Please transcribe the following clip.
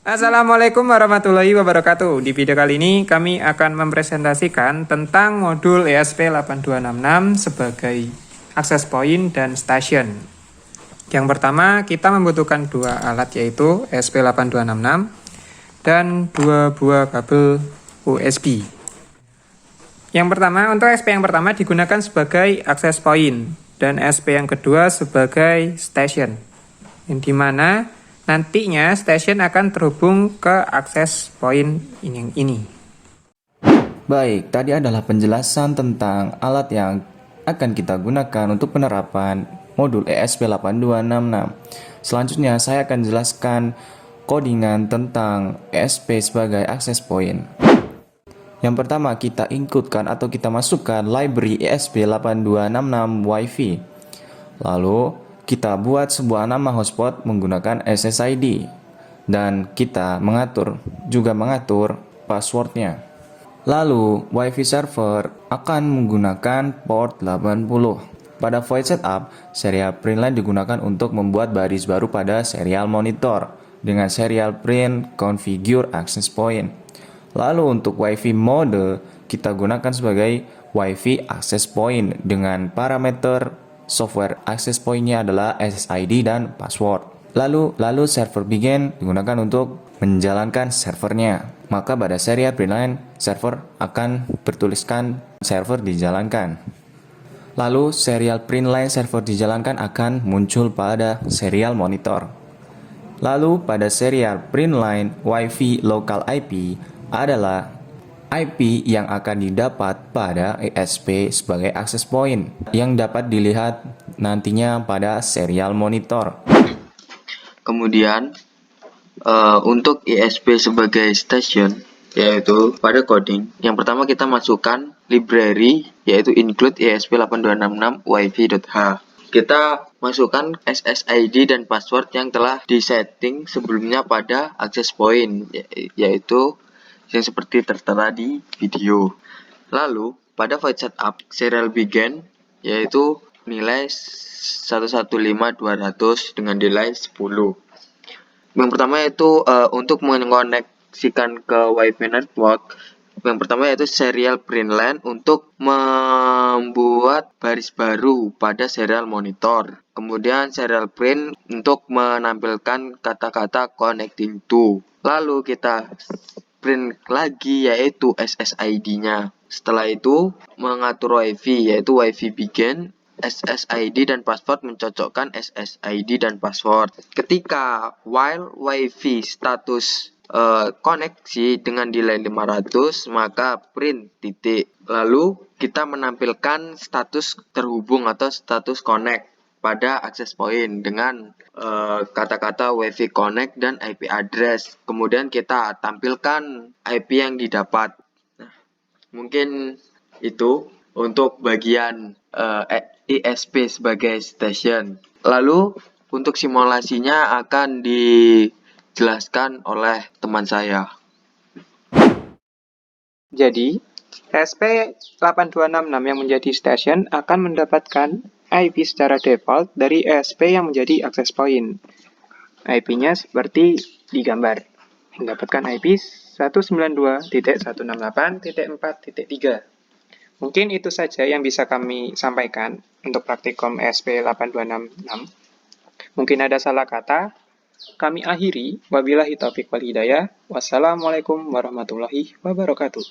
Assalamualaikum warahmatullahi wabarakatuh. Di video kali ini kami akan mempresentasikan tentang modul ESP8266 sebagai access point dan station. Yang pertama, kita membutuhkan dua alat yaitu ESP8266 dan dua buah kabel USB. Yang pertama, untuk ESP yang pertama digunakan sebagai access point dan ESP yang kedua sebagai station. Yang dimana nantinya station akan terhubung ke access point ini. Baik, tadi adalah penjelasan tentang alat yang akan kita gunakan untuk penerapan modul ESP8266. Selanjutnya saya akan jelaskan codingan tentang ESP sebagai access point. Yang pertama, kita inputkan atau kita masukkan library ESP8266 Wi-Fi. Lalu kita buat sebuah nama hotspot menggunakan SSID dan kita juga mengatur passwordnya. Lalu Wi-Fi server akan menggunakan port 80. Pada void setup, serial print line digunakan untuk membuat baris baru pada serial monitor dengan serial print configure access point. Lalu untuk Wi-Fi mode kita gunakan sebagai Wi-Fi access point dengan parameter software access point-nya adalah SSID dan password. Lalu server begin digunakan untuk menjalankan servernya. Maka pada serial print line server akan bertuliskan server dijalankan. Lalu serial print line server dijalankan akan muncul pada serial monitor. Lalu pada serial print line Wi-Fi local IP adalah IP yang akan didapat pada ESP sebagai access point yang dapat dilihat nantinya pada serial monitor. Kemudian untuk ESP sebagai station, yaitu pada coding, yang pertama kita masukkan library yaitu include ESP8266 wifi.h. Kita masukkan SSID dan password yang telah disetting sebelumnya pada access point, yaitu yang seperti tertera di video. Lalu pada void setup serial begin yaitu nilai 115.200 dengan nilai 10. Yang pertama yaitu untuk mengoneksikan ke Wi-Fi network. Yang pertama yaitu serial print line untuk membuat baris baru pada serial monitor. Kemudian serial print untuk menampilkan kata-kata connecting to. Lalu kita print lagi yaitu SSID-nya. Setelah itu mengatur Wi-Fi yaitu Wi-Fi begin, SSID dan password mencocokkan SSID dan password. Ketika while Wi-Fi status koneksi dengan nilai 500 maka print titik. Lalu kita menampilkan status terhubung atau status connect pada access point dengan kata-kata Wi-Fi connect dan IP address. Kemudian kita tampilkan IP yang didapat. Nah, mungkin itu untuk bagian ESP sebagai station. Lalu untuk simulasinya akan dijelaskan oleh teman saya. Jadi, ESP8266 yang menjadi station akan mendapatkan IP secara default dari ESP yang menjadi access point. IP-nya seperti di gambar. Mendapatkan IP 192.168.4.3. Mungkin itu saja yang bisa kami sampaikan untuk praktikum ESP8266. Mungkin ada salah kata. Kami akhiri. Wabillahi taufiq wal hidayah. Wassalamualaikum warahmatullahi wabarakatuh.